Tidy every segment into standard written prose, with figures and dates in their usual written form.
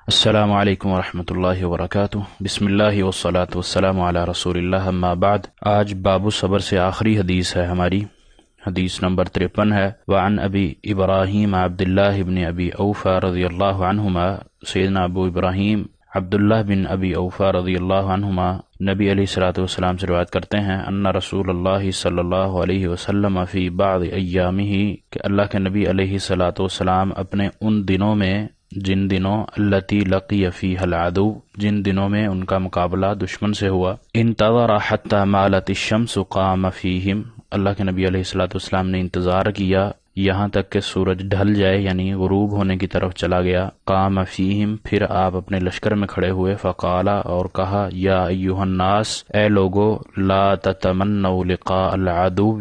السلام علیکم ورحمۃ اللہ وبرکاتہ۔ بسم اللہ والصلاۃ والسلام علی رسول اللہ، اما بعد۔ آج باب الصبر سے آخری حدیث ہے ہماری، حدیث نمبر 53 ہے۔ وعن ابی ابراہیم عبداللہ بن ابی اوفا رضی اللہ عنہما، سیدنا ابو ابراہیم عبداللہ بن ابی اوفا رضی اللہ عنہما نبی علیہ الصلوۃ والسلام سے روایت کرتے ہیں، ان رسول اللہ صلی اللہ علیہ وسلم فی بعض ایامہ، کہ اللہ کے نبی علیہ الصلوۃ والسلام اپنے ان دنوں میں، جن دنوں التی لقی فیہا العدو، جن دنوں میں ان کا مقابلہ دشمن سے ہوا، انتظر حتی مالت الشمس قام فیہم، اللہ کے نبی علیہ الصلوۃ والسلام نے انتظار کیا یہاں تک کہ سورج ڈھل جائے، یعنی غروب ہونے کی طرف چلا گیا۔ قام فیہم، پھر آپ اپنے لشکر میں کھڑے ہوئے، فقالا، اور کہا، یا ایھا الناس، اے لوگو، لا تتمنوا لقاء العدو،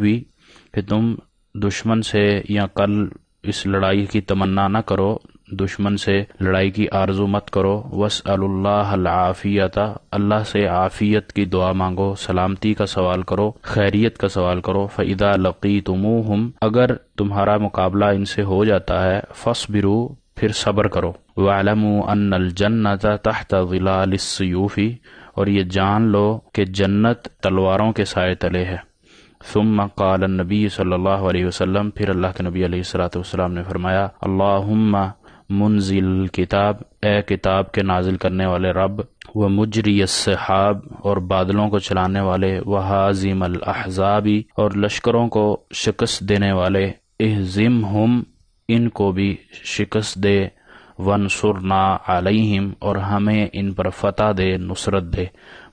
کہ تم دشمن سے یا کل اس لڑائی کی تمنا نہ کرو، دشمن سے لڑائی کی آرزو مت کرو۔ واسألوا اللہ العافیۃ، اللہ سے عافیت کی دعا مانگو، سلامتی کا سوال کرو، خیریت کا سوال کرو۔ فإذا لقیتموہم، اگر تمہارا مقابلہ ان سے ہو جاتا ہے، فاصبروا، پھر صبر کرو۔ واعلموا ان الجنۃ تحت ظلال السیوف، اور یہ جان لو کہ جنت تلواروں کے سائے تلے ہے۔ ثم قال النبی صلی اللہ علیہ وسلم، پھر اللہ کے نبی علیہ الصلوۃ والسلام نے فرمایا، اللہم منزل الکتاب، اے کتاب کے نازل کرنے والے رب، ومجری السحاب، اور بادلوں کو چلانے والے، وہازم الاحزاب، اور لشکروں کو شکست دینے والے، اہزمہم، ان کو بھی شکست دے، وانصرنا علیہم، اور ہمیں ان پر فتح دے، نصرت دے۔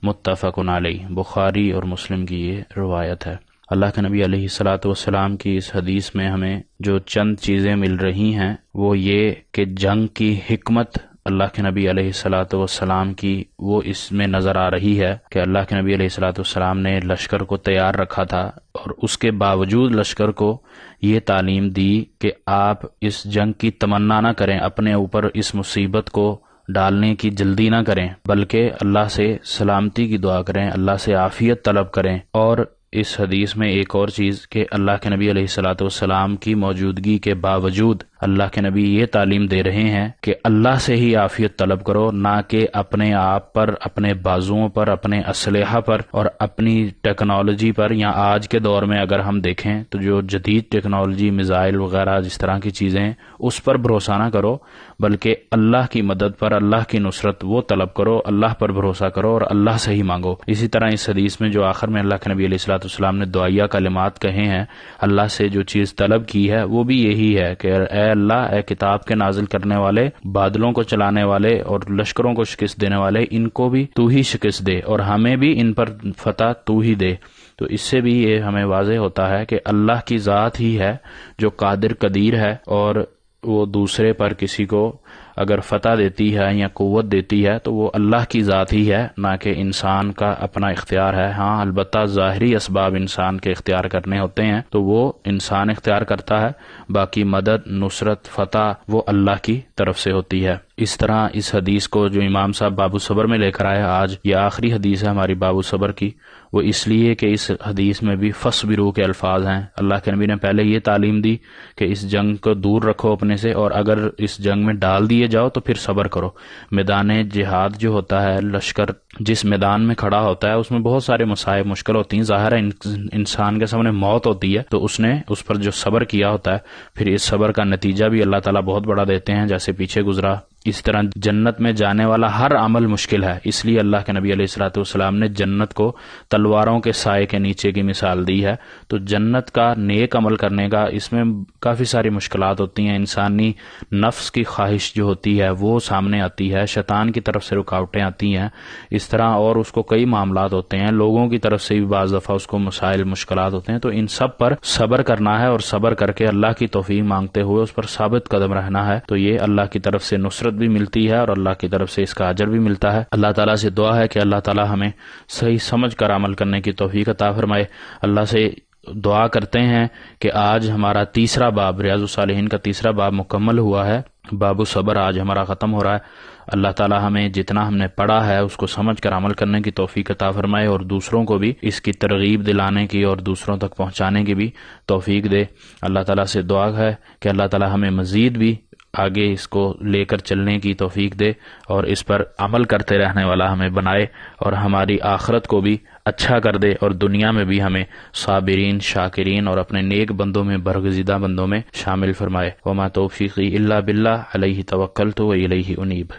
متفق علیہ، بخاری اور مسلم کی یہ روایت ہے۔ اللہ کے نبی علیہ الصلوۃ والسلام کی اس حدیث میں ہمیں جو چند چیزیں مل رہی ہیں وہ یہ کہ جنگ کی حکمت اللہ کے نبی علیہ الصلوۃ والسلام کی وہ اس میں نظر آ رہی ہے کہ اللہ کے نبی علیہ الصلوۃ والسلام نے لشکر کو تیار رکھا تھا، اور اس کے باوجود لشکر کو یہ تعلیم دی کہ آپ اس جنگ کی تمنا نہ کریں، اپنے اوپر اس مصیبت کو ڈالنے کی جلدی نہ کریں، بلکہ اللہ سے سلامتی کی دعا کریں، اللہ سے عافیت طلب کریں۔ اور اس حدیث میں ایک اور چیز کہ اللہ کے نبی علیہ الصلوۃ والسلام کی موجودگی کے باوجود اللہ کے نبی یہ تعلیم دے رہے ہیں کہ اللہ سے ہی عافیت طلب کرو، نہ کہ اپنے آپ پر، اپنے بازوؤں پر، اپنے اسلحہ پر اور اپنی ٹیکنالوجی پر۔ یا آج کے دور میں اگر ہم دیکھیں تو جو جدید ٹیکنالوجی، میزائل وغیرہ جس طرح کی چیزیں ہیں، اس پر بھروسہ نہ کرو، بلکہ اللہ کی مدد پر، اللہ کی نصرت وہ طلب کرو، اللہ پر بھروسہ کرو اور اللہ سے ہی مانگو۔ اسی طرح اس حدیث میں جو آخر میں اللہ کے نبی علیہ الصلوۃ والسلام نے دعائیہ کلمات کہے ہیں، اللہ سے جو چیز طلب کی ہے وہ بھی یہی ہے کہ اے اللہ، اے کتاب کے نازل کرنے والے، بادلوں کو چلانے والے اور لشکروں کو شکست دینے والے، ان کو بھی تو ہی شکست دے اور ہمیں بھی ان پر فتح تو ہی دے۔ تو اس سے بھی یہ ہمیں واضح ہوتا ہے کہ اللہ کی ذات ہی ہے جو قادر قدیر ہے، اور وہ دوسرے پر کسی کو اگر فتح دیتی ہے یا قوت دیتی ہے تو وہ اللہ کی ذات ہی ہے، نہ کہ انسان کا اپنا اختیار ہے۔ ہاں البتہ ظاہری اسباب انسان کے اختیار کرنے ہوتے ہیں تو وہ انسان اختیار کرتا ہے، باقی مدد، نصرت، فتح وہ اللہ کی طرف سے ہوتی ہے۔ اس طرح اس حدیث کو جو امام صاحب باب الصبر میں لے کر آئے، آج یہ آخری حدیث ہے ہماری باب الصبر کی، وہ اس لیے کہ اس حدیث میں بھی فصبروا کے الفاظ ہیں۔ اللہ کے نبی نے پہلے یہ تعلیم دی کہ اس جنگ کو دور رکھو اپنے سے، اور اگر اس جنگ میں ڈال دیے جاؤ تو پھر صبر کرو۔ میدان جہاد جو ہوتا ہے، لشکر جس میدان میں کھڑا ہوتا ہے، اس میں بہت سارے مصائب، مشکل ہوتی ہیں، ظاہر ہے انسان کے سامنے موت ہوتی ہے، تو اس نے اس پر جو صبر کیا ہوتا ہے، پھر اس صبر کا نتیجہ بھی اللہ تعالیٰ بہت بڑا دیتے ہیں، جیسے پیچھے گزرا۔ اس طرح جنت میں جانے والا ہر عمل مشکل ہے، اس لیے اللہ کے نبی علیہ الصلوۃ والسلام نے جنت کو تلواروں کے سائے کے نیچے کی مثال دی ہے۔ تو جنت کا نیک عمل کرنے کا، اس میں کافی ساری مشکلات ہوتی ہیں، انسانی نفس کی خواہش جو ہوتی ہے وہ سامنے آتی ہے، شیطان کی طرف سے رکاوٹیں آتی ہیں، اس طرح اور اس کو کئی معاملات ہوتے ہیں، لوگوں کی طرف سے بھی بعض دفعہ اس کو مسائل، مشکلات ہوتے ہیں۔ تو ان سب پر صبر کرنا ہے، اور صبر کر کے اللہ کی توفیق مانگتے ہوئے اس پر ثابت قدم رہنا ہے، تو یہ اللہ کی طرف سے نصرت بھی ملتی ہے اور اللہ کی طرف سے اس کا اجر بھی ملتا ہے۔ اللہ تعالیٰ سے دعا ہے کہ اللہ تعالیٰ ہمیں صحیح سمجھ کر عمل کرنے کی توفیق عطا فرمائے۔ اللہ سے دعا کرتے ہیں کہ آج ہمارا تیسرا باب، ریاض الصالحین کا تیسرا باب مکمل ہوا ہے، باب الصبر آج ہمارا ختم ہو رہا ہے۔ اللہ تعالیٰ ہمیں جتنا ہم نے پڑھا ہے اس کو سمجھ کر عمل کرنے کی توفیق عطا فرمائے، اور دوسروں کو بھی اس کی ترغیب دلانے کی اور دوسروں تک پہنچانے کی بھی توفیق دے۔ اللہ تعالیٰ سے دعا ہے کہ اللہ تعالیٰ ہمیں مزید بھی آگے اس کو لے کر چلنے کی توفیق دے اور اس پر عمل کرتے رہنے والا ہمیں بنائے، اور ہماری آخرت کو بھی اچھا کر دے اور دنیا میں بھی ہمیں صابرین، شاکرین اور اپنے نیک بندوں میں، برگزیدہ بندوں میں شامل فرمائے۔ وما توفیقی الا باللہ، علیہ توکلت و الیہ انیب۔